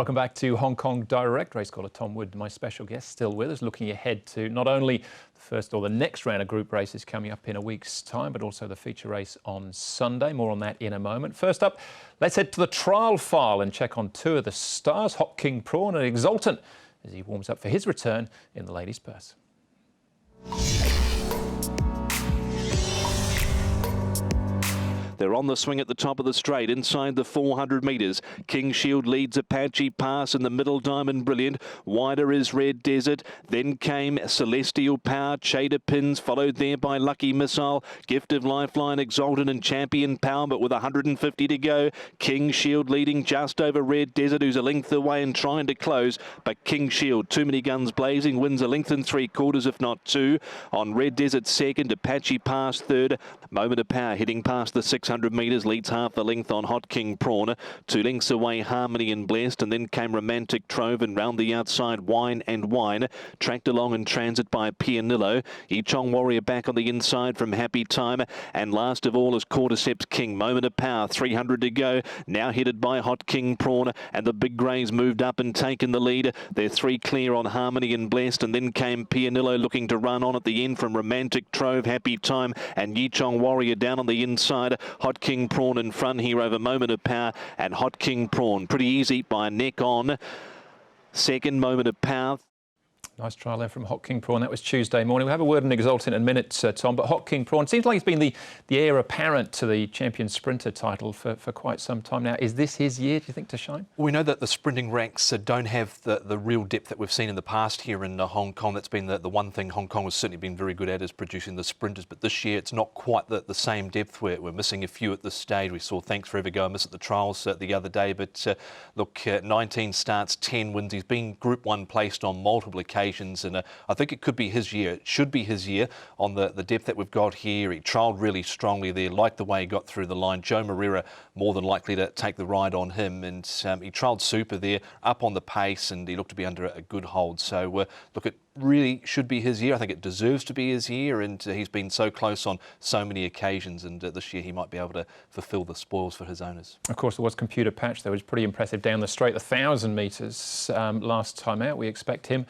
Welcome back to Hong Kong Direct. Race caller Tom Wood, my special guest, still with us, looking ahead to not only the first or the next round of group races coming up in a week's time, but also the feature race on Sunday. More on that in a moment. First up, let's head to the trial file and check on two of the stars, Hot King Prawn and Exultant, as he warms up for his return in the ladies' purse. They're on the swing at the top of the straight, inside the 400 metres. King Shield leads Apache Pass in the middle, Diamond Brilliant. Wider is Red Desert. Then came Celestial Power, Chader Pins, followed there by Lucky Missile, Gift of Lifeline, Exalted and Champion Power, but with 150 to go. King Shield leading just over Red Desert, who's a length away and trying to close. But King Shield, too many guns blazing, wins a length and 3/4, if not two. On Red Desert second, Apache Pass third. Moment of Power heading past the 600 metres, leads half the length on Hot King Prawn. 2 lengths away, Harmony and Blessed, and then came Romantic Trove, and round the outside, Wine and Wine. Tracked along in transit by Pianillo. Yichong Warrior back on the inside from Happy Time, and last of all is Cordyceps King. Moment of Power, 300 to go. Now headed by Hot King Prawn, and the big greys moved up and taken the lead. They're 3 clear on Harmony and Blessed, and then came Pianillo looking to run on at the end from Romantic Trove, Happy Time, and Yichong Warrior down on the inside. Hot King Prawn in front here over Moment of Power, and Hot King Prawn pretty easy by a neck on. Second, Moment of Power. Nice trial there from Hot King Prawn. That was Tuesday morning. We'll have a word on Exultant in a minute, Tom, but Hot King Prawn seems like he's been the heir apparent to the champion sprinter title for quite some time now. Is this his year, do you think, to shine? We know that the sprinting ranks don't have the real depth that we've seen in the past here in Hong Kong. That's been the one thing Hong Kong has certainly been very good at, is producing the sprinters. But this year it's not quite the same depth. We're missing a few at this stage. We saw Thanks Forever go and miss at the trials the other day. But look, 19 starts, 10 wins. He's been Group 1 placed on multiple occasions, and I think it could be his year. It should be his year on the depth that we've got here. He trialled really strongly there, liked the way he got through the line. Joe Moreira more than likely to take the ride on him, and he trialled super there, up on the pace, and he looked to be under a good hold. So look, it really should be his year. I think it deserves to be his year, and he's been so close on so many occasions, and this year he might be able to fulfil the spoils for his owners. Of course, there was Computer Patch. That was pretty impressive down the straight, 1,000 metres last time out. We expect him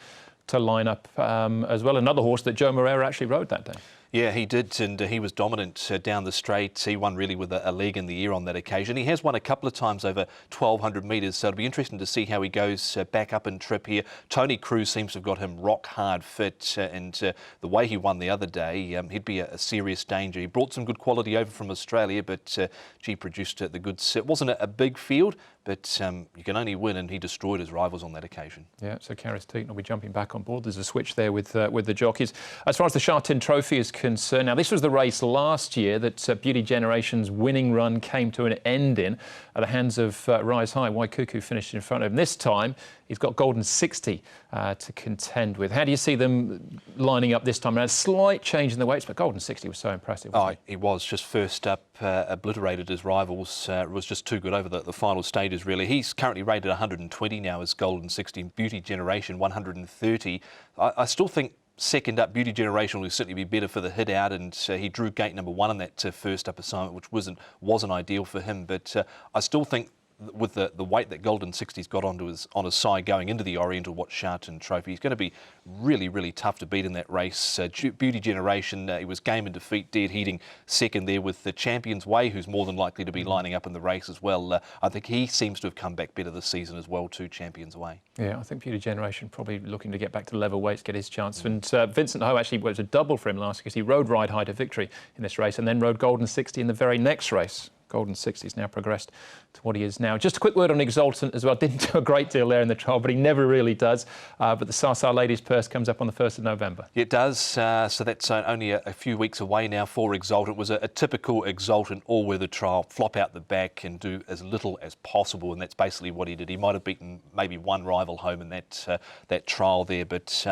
to line up as well. Another horse that Joe Moreira actually rode that day. Yeah, he did, and he was dominant down the straight. He won really with a leg in the ear on that occasion. He has won a couple of times over 1,200 metres, so it'll be interesting to see how he goes back up in trip here. Tony Cruz seems to have got him rock hard fit, and the way he won the other day, he'd be a serious danger. He brought some good quality over from Australia, but gee, produced the goods. It wasn't a big field, but you can only win, and he destroyed his rivals on that occasion. Yeah, so Karis Teaton will be jumping back on board. There's a switch there with the jockeys. As far as the Sha Tin Trophy is concerned, now this was the race last year that Beauty Generation's winning run came to an end in at the hands of Rise High. Waikuku finished in front of him. This time, he's got Golden 60 to contend with. How do you see them lining up this time? Now, a slight change in the weights, but Golden 60 was so impressive. He was just first up, obliterated his rivals. Was just too good over the final stages, really. He's currently rated 120 now as Golden 60. Beauty Generation 130. I still think second up, Beauty Generation will certainly be better for the hit out, and he drew gate number 1 on that first up assignment, which wasn't ideal for him. But I still think with the weight that Golden 60's got on his side going into the Oriental Watch Sha Tin Trophy, he's going to be really, really tough to beat in that race. Beauty Generation, he was game and defeat, dead heating second there with the Champion's Way, who's more than likely to be lining up in the race as well. I think he seems to have come back better this season as well too, Champion's Way. Yeah, I think Beauty Generation probably looking to get back to level weights, get his chance. And Vincent Ho actually was a double for him last year, because he rode Ride High to victory in this race and then rode Golden 60 in the very next race. Golden 60's now progressed to what he is now. Just a quick word on Exultant as well. Didn't do a great deal there in the trial, but he never really does. But the Sasa Ladies Purse comes up on the 1st of November. It does. So that's only a few weeks away now for Exultant. It was a typical Exultant all-weather trial. Flop out the back and do as little as possible, and that's basically what he did. He might have beaten maybe one rival home in that trial there, but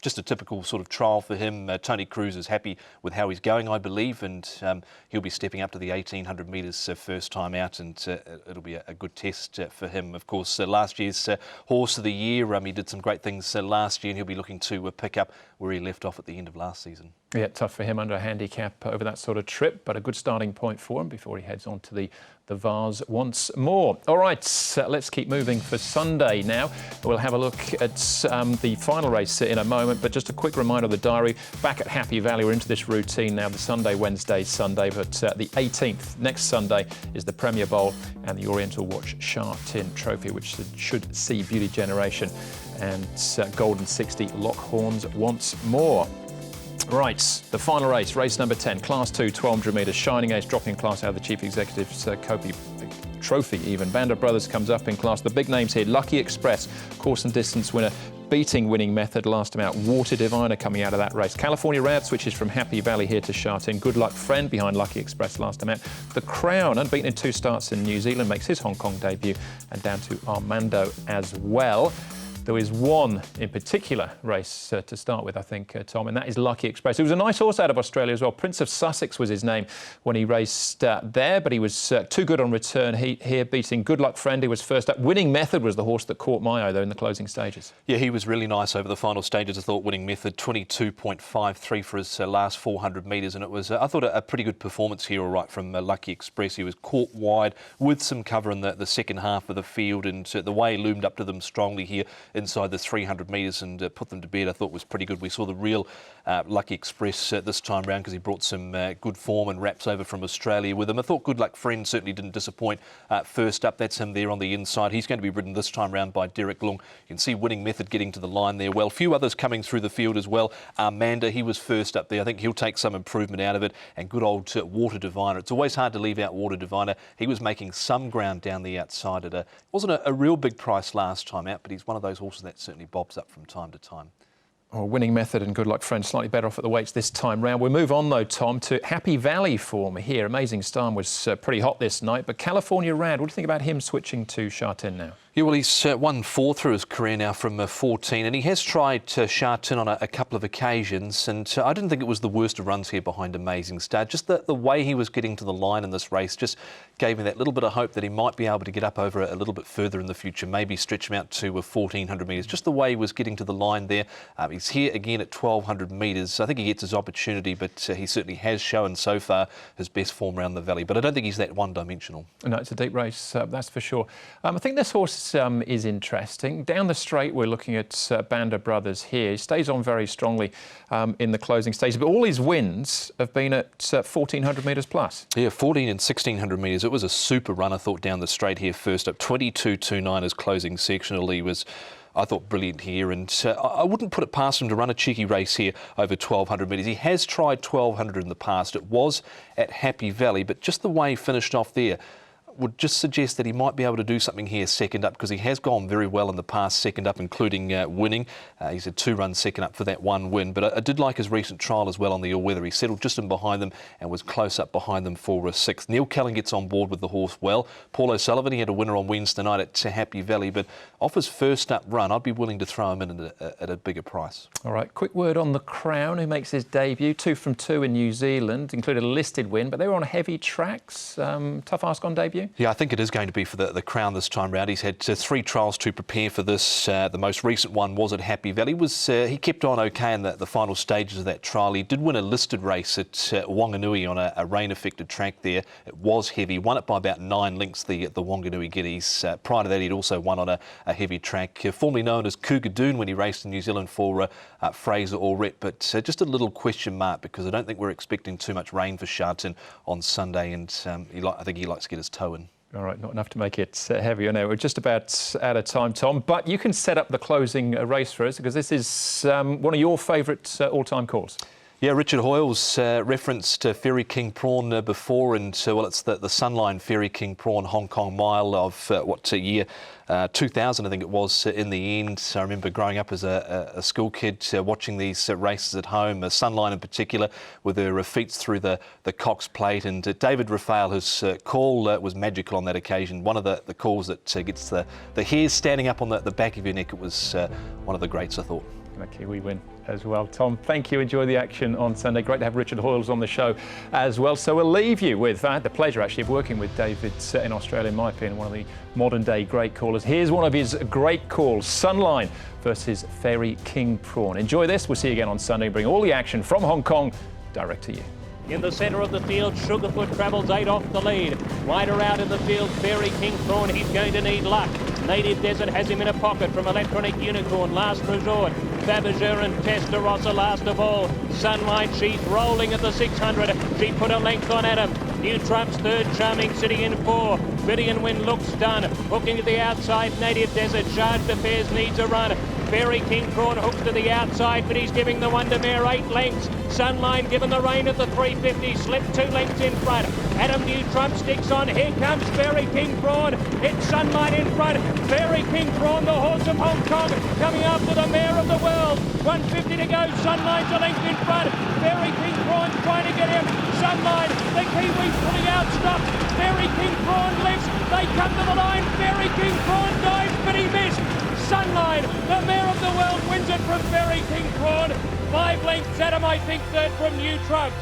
just a typical sort of trial for him. Tony Cruz is happy with how he's going, I believe, and he'll be stepping up to the 1,800 metres first time out, and it'll be a good test for him. Of course, last year's Horse of the Year, he did some great things last year, and he'll be looking to pick up where he left off at the end of last season. Yeah, tough for him under a handicap over that sort of trip, but a good starting point for him before he heads on to the Vase once more. All right, let's keep moving for Sunday now. We'll have a look at the final race in a moment, but just a quick reminder of the diary. Back at Happy Valley, we're into this routine now, the Sunday, Wednesday, Sunday, but the 18th, next Sunday, is the Premier Bowl and the Oriental Watch Sha Tin Trophy, which should see Beauty Generation and Golden 60 Lockhorns once more. Right, the final race, race number 10, Class 2, 1,200 metres, Shining Ace dropping class out of the Chief Executive's Kobe Trophy even. Band Brothers comes up in class. The big names here, Lucky Express, course and distance winner, beating Winning Method last time out. Water Diviner coming out of that race. California Rad switches from Happy Valley here to Sha Tin. Good Luck Friend behind Lucky Express last time out. The Crown, unbeaten in 2 starts in New Zealand, makes his Hong Kong debut, and down to Armando as well. There is one in particular race to start with, I think, Tom, and that is Lucky Express. It was a nice horse out of Australia as well. Prince of Sussex was his name when he raced there, but he was too good on return here, beating Good Luck Friend, who was first up. Winning Method was the horse that caught my eye, though, in the closing stages. Yeah, he was really nice over the final stages. I thought Winning Method, 22.53 for his last 400 metres, and it was, I thought, a pretty good performance here, all right, from Lucky Express. He was caught wide with some cover in the second half of the field, and the way he loomed up to them strongly here inside the 300 metres and put them to bed, I thought was pretty good. We saw the real Lucky Express this time round because he brought some good form and wraps over from Australia with him. I thought Good Luck Friend certainly didn't disappoint first up. That's him there on the inside. He's going to be ridden this time round by Derek Long. You can see Winning Method getting to the line there well. A few others coming through the field as well. Armando, he was first up there. I think he'll take some improvement out of it. And good old Water Diviner. It's always hard to leave out Water Diviner. He was making some ground down the outside. It wasn't a real big price last time out, but he's one of those horses that certainly bobs up from time to time. Oh, Winning Method and Good Luck Friend slightly better off at the weights this time round. We'll move on though, Tom, to Happy Valley form here. Amazing Star was pretty hot this night, but California Rad, what do you think about him switching to Sha Tin now? Yeah, well, he's won 4 through his career now from 14, and he has tried Sha Tin on a couple of occasions, and I didn't think it was the worst of runs here behind Amazing Star. Just the way he was getting to the line in this race just gave me that little bit of hope that he might be able to get up over a little bit further in the future, maybe stretch him out to 1,400 metres. Just the way he was getting to the line there. He's here again at 1,200 metres. I think he gets his opportunity, but he certainly has shown so far his best form around the valley. But I don't think he's that one-dimensional. No, it's a deep race, that's for sure. I think this horse is interesting. Down the straight, we're looking at Band Brothers here. He stays on very strongly in the closing stages, but all his wins have been at 1,400 metres plus. Yeah, 1,400 and 1,600 metres. It was a super run, I thought, down the straight here first up. 22.29 his closing sectional. He was, I thought, brilliant here, and I wouldn't put it past him to run a cheeky race here over 1,200 metres. He has tried 1,200 in the past. It was at Happy Valley, but just the way he finished off there would just suggest that he might be able to do something here second up, because he has gone very well in the past second up, including winning. He's a 2-run second up for that 1 win, but I did like his recent trial as well on the all-weather. He settled just in behind them and was close up behind them for a 6th. Neil Callan gets on board with the horse well. Paul O'Sullivan, he had a winner on Wednesday night at Happy Valley, but off his first up run, I'd be willing to throw him in at a bigger price. All right, quick word on the Crown, who makes his debut. 2 from 2 in New Zealand, included a listed win, but they were on heavy tracks. Tough ask on debut? Yeah, I think it is going to be for the Crown this time round. He's had 3 trials to prepare for this. The most recent one was at Happy Valley. He kept on okay in the final stages of that trial. He did win a listed race at Wanganui on a rain-affected track there. It was heavy. Won it by about 9 lengths, the Wanganui Giddies. Prior to that, he'd also won on a heavy track, formerly known as Cougar when he raced in New Zealand for Fraser Allred. But just a little question mark, because I don't think we're expecting too much rain for Sha Tin on Sunday, and I think he likes to get his toe in. All right, not enough to make it heavier now. We're just about out of time, Tom, but you can set up the closing race for us, because this is one of your favourite all-time calls. Yeah, Richard Hoiles referenced Fairy King Prawn before, and well, it's the Sunline Fairy King Prawn Hong Kong Mile of year 2000, I think it was, in the end. I remember growing up as a school kid watching these races at home, Sunline in particular, with her feet through the Cox Plate, and David Raphael, his call was magical on that occasion. One of the calls that gets the hairs standing up on the back of your neck. It was one of the greats, I thought. And a Kiwi win as well. Tom, thank you. Enjoy the action on Sunday. Great to have Richard Hoiles on the show as well. So we'll leave you with, I had the pleasure actually of working with David in Australia, in my opinion, one of the modern day great callers. Here's one of his great calls, Sunline versus Fairy King Prawn. Enjoy this. We'll see you again on Sunday. Bring all the action from Hong Kong direct to you. In the centre of the field, Sugarfoot travels 8 off the lead. Wider out in the field, Fairy King Prawn, he's going to need luck. Native Desert has him in a pocket from Electronic Unicorn, last resort. Fabergé and Testarossa last of all. Sunlight, she's rolling at the 600. She put a length on Adam. New Trump's third, Charming City in 4. Billion Win looks done. Hooking to the outside, Native Desert. Charged Affairs needs a run. Fairy King Prawn hooks to the outside, but he's giving the Wondermare 8 lengths. Sunline given the rein at the 350, slipped 2 lengths in front. Adam New Trump sticks on. Here comes Fairy King Prawn. It's Sunlight in front. Fairy King Prawn, the horse of Hong Kong, coming after the mare of the world. 150 to go. Sunline's a length in front. Fairy King Prawn trying to get him. Sunline, the Kiwis pulling out, stopped. Fairy King Prawn lifts. They come to the line. Fairy King Prawn dives, but he missed. Sunline, the mare of the world, wins it from Fairy King Prawn. 5 lengths, Adam, I think, third from New Trucks.